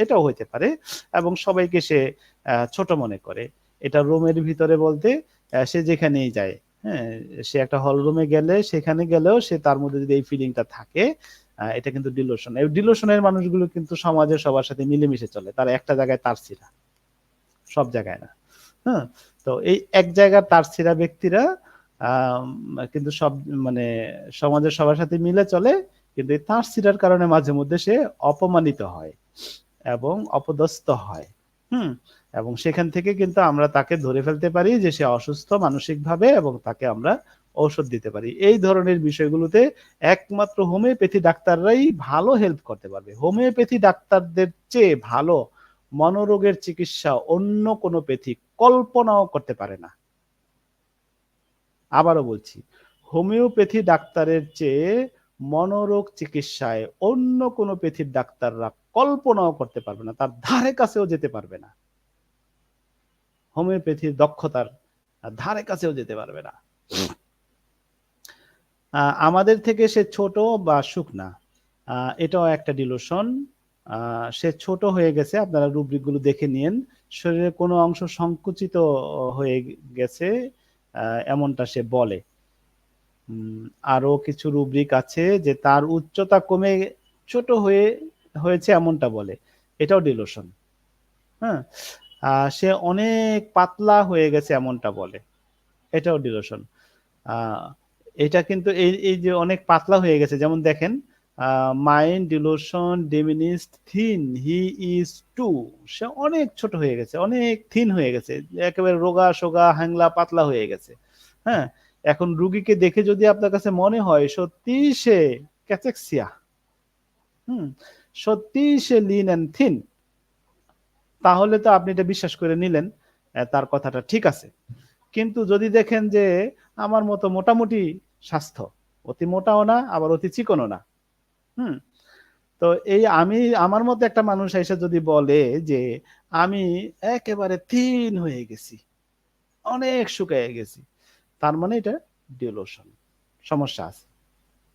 Speaker 1: এটাও হইতে পারে, এবং সবাইকে সে ছোট মনে করে। এটা রুমের ভিতরে বলতে সে যেখানেই যায়, হ্যাঁ, সে একটা হল রুমে গেলে, সেখানে গেলেও সে তার মধ্যে যদি এই ফিলিংটা থাকে, এটা কিন্তু ডিলোশন। এই ডিলোশনের মানুষগুলো কিন্তু সমাজের সবার সাথে মিলেমিশে চলে, তারা একটা জায়গায় তার ছিঁড়া, সব জায়গায় না। হ্যাঁ, তো এই এক জায়গার তার ছিঁড়া ব্যক্তিরা কিন্তু সব মানে সমাজের সবার সাথে মিলে চলে, কিন্তু এই তার ছিঁড়ার কারণে মাঝে মধ্যে সে অপমানিত হয় এবং অপদস্থ হয়। হুম, এবং সেখান থেকে কিন্তু আমরা তাকে ধরে ফেলতে পারি যে সে অসুস্থ মানসিকভাবে, এবং তাকে আমরা ঔষধ দিতে পারি। এই ধরনের বিষয়গুলোতে একমাত্র হোমিওপ্যাথি ডাক্তাররাই ভালো হেল্প করতে পারবে। হোমিওপ্যাথি ডাক্তারদের চেয়ে ভালো মনোরোগের চিকিৎসা অন্য কোনো প্যাথি কল্পনাও করতে পারে না। আবারও বলছি, হোমিওপ্যাথি ডাক্তারের চেয়ে মনোরোগ চিকিৎসায় অন্য কোনো প্যাথির ডাক্তাররা কল্পনাও করতে পারবে না, তার ধারে কাছেও যেতে পারবে না। হোমিওপ্যাথির দক্ষতার ধারে কাছেও যেতে পারবে না। আমাদের থেকে সে ছোট বা শুকনা, এটাও একটা ডিলোশন। সে ছোট হয়ে গেছে, আপনারা রুব্রিক গুলো দেখে নিন। শরীরের কোনো অংশ সংকুচিত হয়ে গেছে, এমনটা সে বলে। আরো কিছু রুব্রিক আছে যে তার উচ্চতা কমে ছোট হয়েছে এমনটা বলে, এটাও ডিলোশন। হ্যাঁ, সে অনেক পাতলা হয়ে গেছে এমনটা বলে, এটাও ডিলোশন। আহ, এটা কিন্তু এই এই যে অনেক পাতলা হয়ে গেছে, যেমন দেখেন, mind delusion diminished thin he is too. সে অনেক ছোট হয়ে গেছে, অনেক থিন হয়ে গেছে, একেবারে রোগা সোগা হ্যাংলা পাতলা হয়ে গেছে। হ্যাঁ, এখন রুগীকে দেখে যদি আপনার কাছে মনে হয় সত্যি সে ক্যাচেক্সিয়া, হুম, সত্যি সে লিন অ্যান্ড থিন, তাহলে তো আপনি এটা বিশ্বাস করে নিলেন, তার কথাটা ঠিক আছে। কিন্তু যদি দেখেন যে আমার মতো মোটামুটি স্বাস্থ্য, অতি মোটাও না আবার অতি চিকনও না, হুম, তো এই আমি আমার মতো একটা মানুষ এসে যদি বলে যে আমি একেবারে থিন হয়ে গেছি, অনেক শুকিয়ে গেছি, তার মানে এটা ডিলুশন, সমস্যা আছে।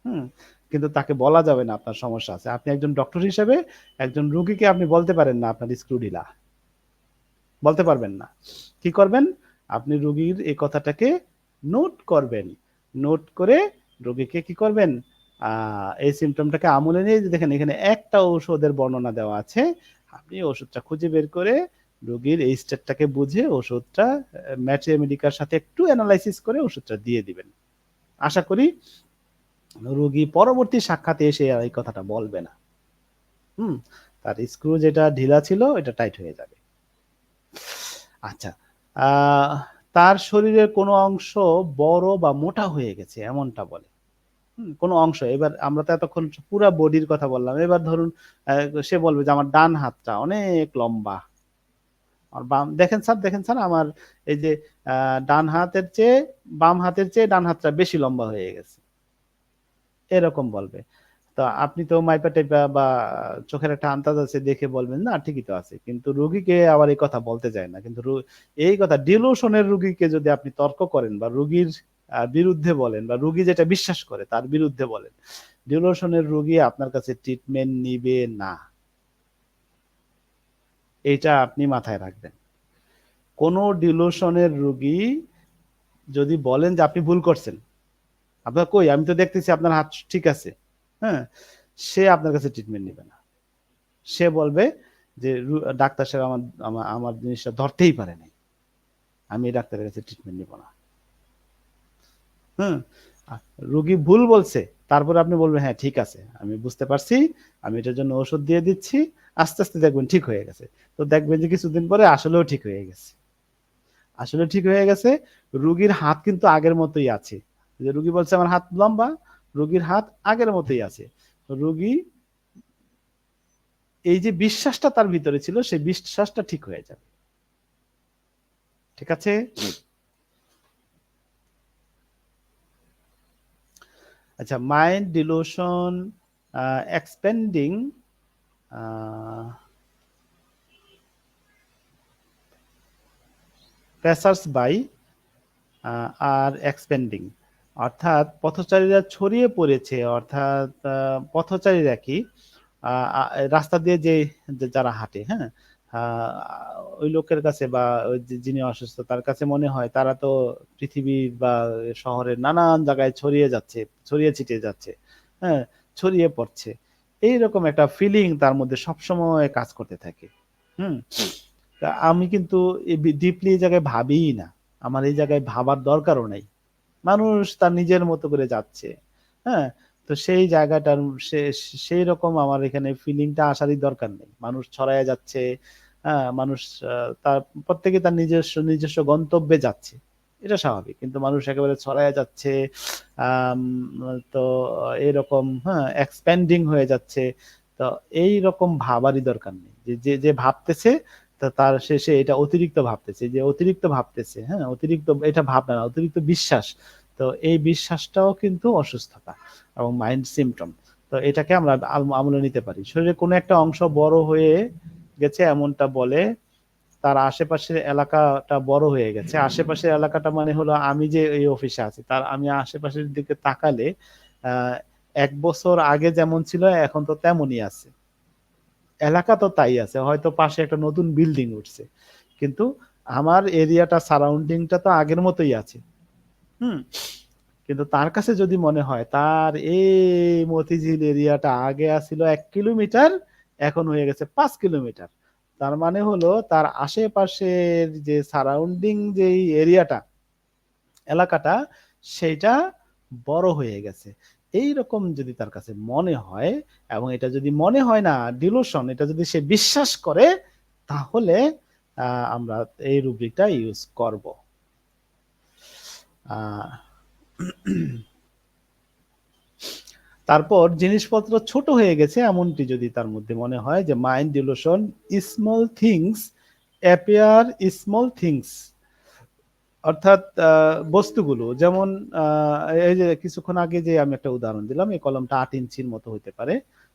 Speaker 1: হুম, কিন্তু তাকে বলা যাবে না আপনার সমস্যা আছে। আপনি একজন ডক্টর হিসেবে একজন রোগীকে আপনি বলতে পারেন না আপনার স্ক্রু ঢিলা, বলতে পারবেন না। কি করবেন? আপনি রোগীর এই কথাটাকে নোট করবেন। নোট করে রোগীকে কি করবেন? এই সিম্পটমটাকে আমলে নিয়ে যে দেখেন এখানে একটা ঔষধের বর্ণনা দেওয়া আছে। আপনি ওষুধটা খুঁজে বের করে রোগীর এই স্টেটটাকে বুঝে ওষুধটা ম্যাথমেটিকার সাথে একটু এনালাইসিস করে ওষুধটা দিয়ে দিবেন। আশা করি রোগী পরবর্তী সাক্ষাতে এসে আর এই কথাটা বলবে না। হুম? তার স্ক্রু যেটা ঢিলা ছিল এটা টাইট হয়ে যাবে। আচ্ছা। আ তার শরীরের কোনো অংশ বড় বা মোটা হয়ে গেছে এমনটা বলে। কোনো অংশ। এবার আমরা তো এতক্ষণ পুরা বডির কথা বললাম। এবার ধরুন সে বলবে যে আমার ডান হাতটা অনেক লম্বা। আর বাম দেখেন স্যার আমার এই যে আ ডান হাতের চেয়ে বাম হাতের চেয়ে ডান হাতটা বেশি লম্বা হয়ে গেছে। এরকম বলবে। তো আপনি তো মাইপা-টাইপা বা চোখের একটা আন্দাজ আছে দেখে বলবেন, "না ঠিকই তো আছে।" কিন্তু রোগীকে আবার এই কথা বলতে চায় না। কিন্তু এই কথা ডিলুশন এর রোগীকে যদি আপনি তর্ক করেন বা রোগীর বিরুদ্ধে বলেন বা রোগী যেটা বিশ্বাস করে তার বিরুদ্ধে বলেন, ডিলুশন এর রোগী আপনার কাছে ট্রিটমেন্ট নিবে না। এইটা আপনি মাথায় রাখবেন। কোন ডিলুশন এর রোগী যদি বলেন যে আপনি ভুল করছেন, আপনার কই আমি তো দেখতেছি আপনার হাত ঠিক আছে। হ্যাঁ? সে আপনার কাছে ট্রিটমেন্ট নিবে না। সে বলবে যে ডাক্তার সাহেব আমার জিনিসটা ধরতেই পারে নাই। আমি এই ডাক্তারের কাছে ট্রিটমেন্ট নিব না। হুম? আ রোগী ভুল বলছে। তারপরে আপনি বলবেন, "হ্যাঁ, ঠিক আছে। আমি বুঝতে পারছি। আমি এটার জন্য ঔষধ দিয়ে দিচ্ছি। আস্তে, আস্তে দেখবেন ঠিক হয়ে গেছে।" তো দেখবেন যে কিছুদিন পরে আসলেও ঠিক হয়ে গেছে। আসলে ঠিক হয়ে গেছে। রোগীর হাত কিন্তু আগের মতোই আছে। যে রোগী বলছে আমার হাত লম্বা, রোগীর হাত আগের মতোই আছে। রোগী এই যে বিশ্বাসটা তার ভিতরে ছিল সেই বিশ্বাসটা ঠিক হয়ে যাবে। ঠিক আছে? আচ্ছা mind delusion expanding a passers by আর এক্সপেন্ডিং অর্থাৎ পথচারীরা ছড়িয়ে পড়েছে অর্থাৎ পথচারীরা কি আ আ রাস্তা দিয়ে যারা হাঁটে, হ্যাঁ? আ ওই লোকের কাছে বা ওই যিনি অসুস্থ তার কাছে মনে হয় তারা তো পৃথিবীর বা শহরের নানান জায়গায় ছড়িয়ে যাচ্ছে, ছড়িয়ে ছিটিয়ে যাচ্ছে। হ্যাঁ? ছড়িয়ে পড়ছে। এইরকম একটা ফিলিং তার মধ্যে সবসময় কাজ করতে থাকে। হুম? তা আমি কিন্তু ডিপলি এই জায়গায় ভাবিই না। আমার এই জায়গায় ভাবার দরকারও নাই। মানুষ তার নিজের মতো করে যাচ্ছে। হ্যাঁ? তো সেই জায়গাটার সে সেইরকম আমার এখানে ফিলিংটা আসারই দরকার নেই। মানুষ ছড়াইয়া যাচ্ছে, মানুষ আ তার প্রত্যেকে তার নিজস্ব গন্তব্যে যাচ্ছে। এটা স্বাভাবিক। কিন্তু মানুষ একেবারে ছড়াইয়া যাচ্ছে, আম তো এরকম এক্সপ্যান্ডিং হয়ে যাচ্ছে। তো এইরকম ভাবারই দরকার নেই। যে ভাবতেছে তার সে এটা অতিরিক্ত ভাবতেছে। যে অতিরিক্ত ভাবতেছে, হ্যাঁ? অতিরিক্ত এটা ভাবনা না, অতিরিক্ত বিশ্বাস। তো এই বিশ্বাসটাও কিন্তু অসুস্থতা এবং মাইন্ড সিম্পটম। তো এটাকে আমরা আমলে নিতে পারি। শরীরের কোনো একটা অংশ বড় হয়ে গেছে এমনটা বলে, তার আশেপাশের এলাকাটা বড় হয়ে গেছে। আশেপাশের এলাকাটা মানে হলো আমি যে এই অফিসে আছি, তার আমি আশেপাশের দিকে তাকালে আ ১ বছর আগে যেমন ছিল এখন তো তেমনই আছে। এলাকা তো তাই আছে। হয়তো পাশে একটা নতুন বিল্ডিং উঠছে। কিন্তু আমার এরিয়াটা সারাউন্ডিংটা তো আগের মতোই আছে। হুম? কিন্তু তার কাছে যদি মনে হয় তার এই মতিঝিল এরিয়াটা আগে ছিল ১ কিলোমিটার, এখন হয়ে গেছে ৫ কিলোমিটার। তার মানে হলো তার আশেপাশের যে সারাউন্ডিং যেই এরিয়াটা, এলাকাটা সেইটা বড় হয়ে গেছে। এইরকম যদি তার কাছে মনে হয় এবং এটা যদি মনে হয় না ডিলুশন এটা যদি সে বিশ্বাস করে তাহলে আ আমরা এই রুব্রিকটা ইউজ করব। আ তারপর জিনিসপত্র ছোট হয়ে গেছে এমনটি যদি তার মধ্যে মনে হয় যে mind dilution small things appear small things অর্থাৎ বস্তুগুলো যেমন আ এই যে কিছুক্ষণ আগে যে আমি একটা উদাহরণ দিলাম এই কলমটা ৮ ইঞ্চির মতো হইতে পারে।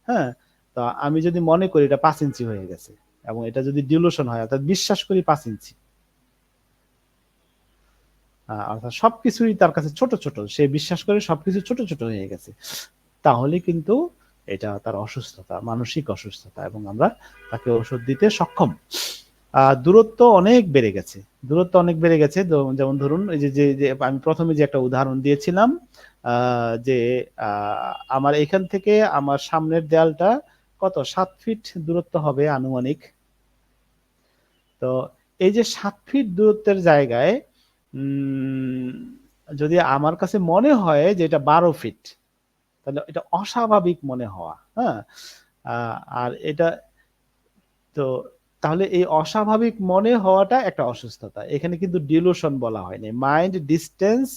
Speaker 1: হ্যাঁ? তো তো আমি যদি মনে করি এটা 5 ইঞ্চি হয়ে গেছে এবং এটা যদি ডিলুশন হয় অর্থাৎ বিশ্বাস করি 5 ইঞ্চি, অর্থাৎ সবকিছুই তার কাছে ছোট ছোট, সে বিশ্বাস করে সবকিছু ছোট ছোট হয়ে গেছে, তাহলে কিন্তু এটা তার অসুস্থতা, মানসিক অসুস্থতা, এবং আমরা তাকে ওষুধ দিতে সক্ষম। দূরত্ব অনেক বেড়ে গেছে, দূরত্ব অনেক বেড়ে গেছে। যেমন ধরুন এই যে যে আমি প্রথমে যে একটা উদাহরণ দিয়েছিলাম, যে আমার এখান থেকে আমার সামনের দেয়ালটা কত 7 ফিট দূরত্ব হবে আনুমানিক। তো এই যে 7 ফিট দূরত্বের জায়গায় যদি আমার কাছে মনে হয় যে এটা 12 ফিট, তাহলে এটা অস্বাভাবিক মনে হওয়া। হ্যাঁ, আর এটা তো তাহলে এই অস্বাভাবিক মনে হওয়াটা একটা অসুস্থতা। এখানে কিন্তু ডিলুশন বলা হয়নি, মাইন্ড ডিস্টেন্স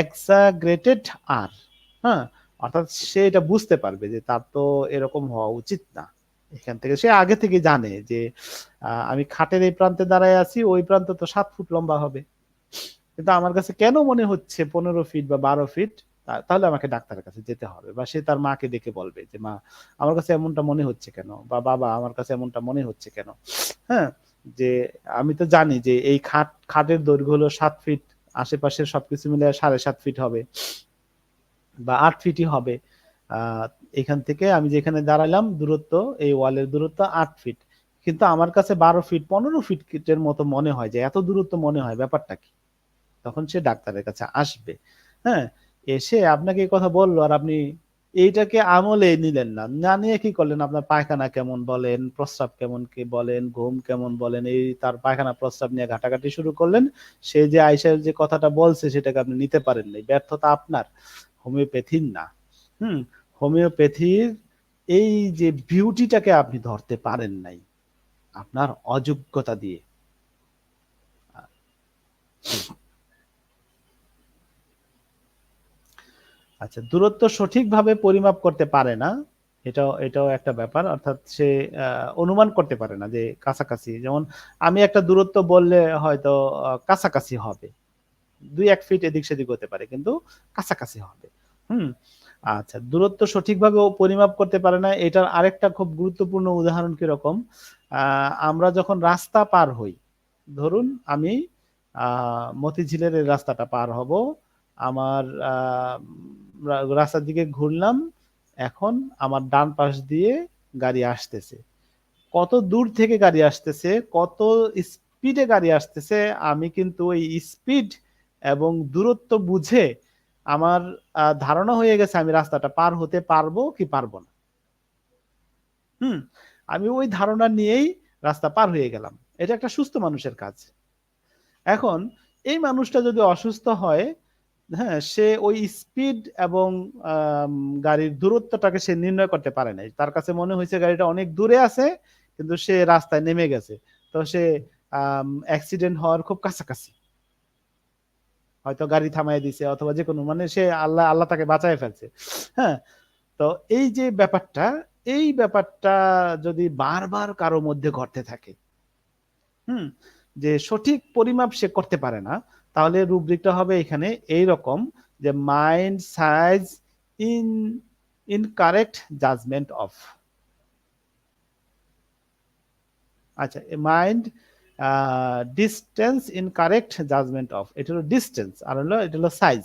Speaker 1: এক্সাগ্রেটেড আর, হ্যাঁ, অর্থাৎ সে এটা বুঝতে পারবে যে তার তো এরকম হওয়া উচিত না। এখান থেকে সে আগে থেকে জানে যে আমি খাটের এই প্রান্তে দাঁড়ায় আছি, ওই প্রান্ত তো 7 ফুট লম্বা হবে, কিন্তু আমার কাছে কেন মনে হচ্ছে 15 ফিট বা 12 ফিট, তাহলে আমাকে ডাক্তারের কাছে যেতে হবে, বা সে তার মাকে ডেকে বলবে যে মা আমার কাছে এমনটা মনে হচ্ছে কেন, বা বাবা আমার কাছে এমনটা মনে হচ্ছে কেন। হ্যাঁ, যে আমি তো জানি যে এই খাটের দৈর্ঘ্য হলো 7 ফিট, আশেপাশের সবকিছু মিলে 7.5 ফিট হবে বা 8 ফিটই হবে। আহ এখান থেকে আমি যেখানে দাঁড়ালাম দূরত্ব, এই ওয়ালের দূরত্ব 8 ফিট, কিন্তু আমার কাছে 12 ফিট 15 ফিটের মতো মনে হয়, যে এত দূরত্ব মনে হয়, ব্যাপারটা কি? তখন সে ডাক্তারের কাছে আসবে। হ্যাঁ, এসে আপনাকে এই কথা বললো আর আপনি এইটাকে আমলে নিলেন না, না নিয়ে কি করলেন, আপনার পায়খানা কেমন বলেন, প্রস্রাব কেমন কি বলেন, ঘুম কেমন বলেন, এই তার পায়খানা প্রস্রাব নিয়ে ঘাটাঘাটি শুরু করলেন। সে যে আইসার যে কথাটা বলছে সেটাকে আপনি নিতে পারেন নাই, ব্যর্থতা আপনার, হোমিওপ্যাথির না। হুম, হোমিওপ্যাথির এই যে বিউটিটাকে আপনি ধরতে পারেন নাই আপনার অযোগ্যতা দিয়ে। আচ্ছা, দূরত্ব সঠিকভাবে পরিমাপ করতে পারে না, এটাও একটা ব্যাপার, অর্থাৎ সে অনুমান করতে পারে না যে কাছাকাছি, যেমন আমি একটা দূরত্ব বললে হয়তো কাছাকাছি হবে, 2-1 ফিট এদিক সেদিক হতে পারে, কিন্তু কাছাকাছি হবে। হুম, আচ্ছা, দূরত্ব সঠিকভাবে ও পরিমাপ করতে পারে না, এটার আরেকটা খুব গুরুত্বপূর্ণ উদাহরণ কিরকম, আমরা যখন রাস্তা পার হই, ধরুন আমি মতিঝিলের এই রাস্তাটা পার হব, আমার রাস্তার দিকে ঘুরলাম, এখন আমার ডান পাশ দিয়ে গাড়ি আসতেছে, কত দূর থেকে গাড়ি আসতেছে, কত স্পিডে গাড়ি আসতেছে, আমি কিন্তু ওই স্পিড এবং দূরত্ব বুঝে আমার ধারণা হয়ে গেছে আমি রাস্তাটা পার হতে পারবো কি পারবো না। হুম, আমি ওই ধারণা নিয়েই রাস্তা পার হয়ে গেলাম, এটা একটা সুস্থ মানুষের কাজ। এখন এই মানুষটা যদি অসুস্থ হয়, হ্যাঁ, সে ওই স্পিড এবং আম, গাড়ির দূরত্বটাকে সে নির্ণয় করতে পারে নাই, তার কাছে মনে হয়েছে গাড়িটা অনেক দূরে আছে, কিন্তু সে রাস্তায় নেমে গেছে, তো সে অ্যাক্সিডেন্ট হওয়ার খুব কাছাকাছি, হয়তো গাড়ি থামায় দিছে অথবা যে কোনো, মানে সে আল্লাহ আল্লাহ তাকে বাঁচায় ফেলছে। হ্যাঁ, তো এই যে ব্যাপারটা, এই ব্যাপারটা যদি বারবার কারো মধ্যে ঘটতে থাকে, হুম, যে সঠিক পরিমাপ সে করতে পারে না, তাহলে রুব্রিকটা হবে এখানে এই রকম, যে mind size in incorrect judgement of. আচ্ছা, mind distance incorrect judgement of, এটা হলো ডিস্টেন্স, আর হলো এটা হলো সাইজ।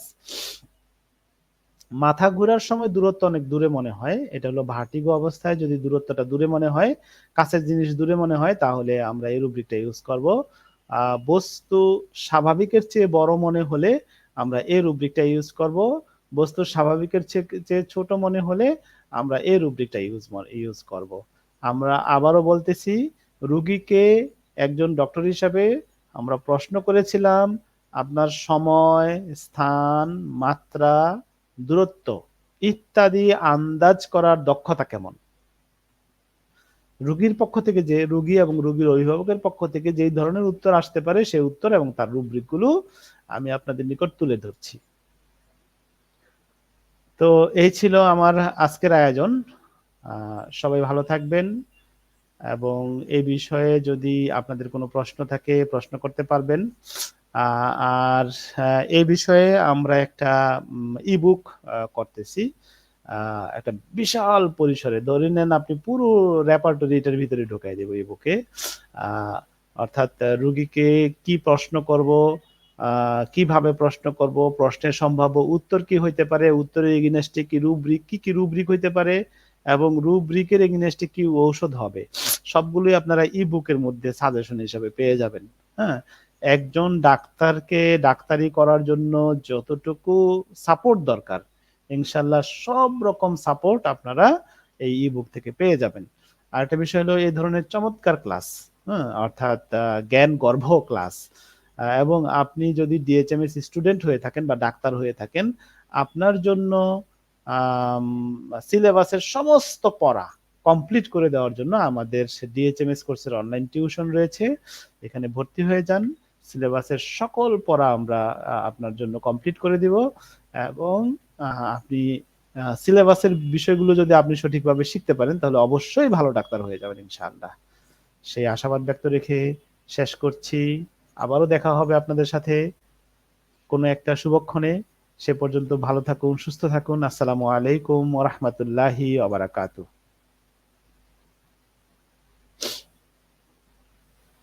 Speaker 1: মাথা ঘোরার সময় দূরত্ব অনেক দূরে মনে হয়, এটা হলো ভার্টিগো অবস্থায় যদি দূরত্বটা দূরে মনে হয়, কাছের জিনিস দূরে মনে হয়, তাহলে আমরা এই রুব্রিকটা ইউজ করব। বস্তু স্বাভাবিকের চেয়ে বড় মনে হলে আমরা এই রুব্রিকটা ইউজ করব, বস্তু স্বাভাবিকের চেয়ে ছোট মনে হলে আমরা এই রুব্রিকটা ইউজ করব। আমরা আবারও বলতেছি, রুগীকে একজন ডক্টর হিসাবে আমরা প্রশ্ন করেছিলাম আপনার সময়, স্থান, মাত্রা, দূরত্ব ইত্যাদি আন্দাজ করার দক্ষতা কেমন। রোগীর পক্ষ থেকে, যে রোগী এবং রোগীর অভিভাবকের পক্ষ থেকে যেই ধরনের উত্তর আসতে পারে সেই উত্তর এবং তার রুব্রিক গুলো আমি আপনাদের নিকট তুলে ধরছি। তো এই ছিল আমার আজকের আয়োজন। সবাই ভালো থাকবেন, এবং এই বিষয়ে যদি আপনাদের কোনো প্রশ্ন থাকে প্রশ্ন করতে পারবেন। আর এই বিষয়ে আমরা একটা ইবুক করতেছি, একটা বিশাল পরিসরে ধরে নেন আপনি পুরো রেপার্টরি এটার ভিতরে ঢুকাই দেবো এই বুকে। অর্থাৎ রুগীকে কি প্রশ্ন করব, কিভাবে প্রশ্ন করব, প্রশ্নের সম্ভাব্য উত্তর কি হইতে পারে, উত্তরের এগেইনস্টে কি কি রুব্রিক হইতে পারে, এবং রুব্রিকের এগেইনস্টে কি ঔষধ হবে, সবগুলোই আপনারা ই বুকের মধ্যে সাজেশন হিসেবে পেয়ে যাবেন। হ্যাঁ, একজন ডাক্তারকে ডাক্তারি করার জন্য যতটুকু সাপোর্ট দরকার, ইনশাল্লাহ সব রকম সাপোর্ট আপনারা এই ই বুক থেকে পেয়ে যাবেন। আরেকটা বিষয় হলো এই ধরনের চমৎকার ক্লাস, হ্যাঁ, অর্থাৎ জ্ঞান গর্ভ ক্লাস, এবং আপনি যদি ডিএচএমএস স্টুডেন্ট হয়ে থাকেন বা ডাক্তার হয়ে থাকেন, আপনার জন্য সিলেবাসের সমস্ত পড়া কমপ্লিট করে দেওয়ার জন্য আমাদের ডিএচএমএস কোর্সের অনলাইন টিউশন রয়েছে। এখানে ভর্তি হয়ে যান, সিলেবাসের সকল পড়া আমরা আপনার জন্য কমপ্লিট করে দিব, এবং আপনি সিলেবাসের বিষয়গুলো যদি আপনি সঠিকভাবে শিখতে পারেন তাহলে অবশ্যই ভালো ডাক্তার হয়ে যাবেন ইনশাআল্লাহ। সেই আশাবাদ ব্যক্ত রেখে শেষ করছি। আবারও দেখা হবে আপনাদের সাথে কোনো একটা শুভক্ষণে। সে পর্যন্ত ভালো থাকুন, সুস্থ থাকুন। আসসালামু আলাইকুম ওয়া রাহমাতুল্লাহি ওয়া বারাকাতুহু।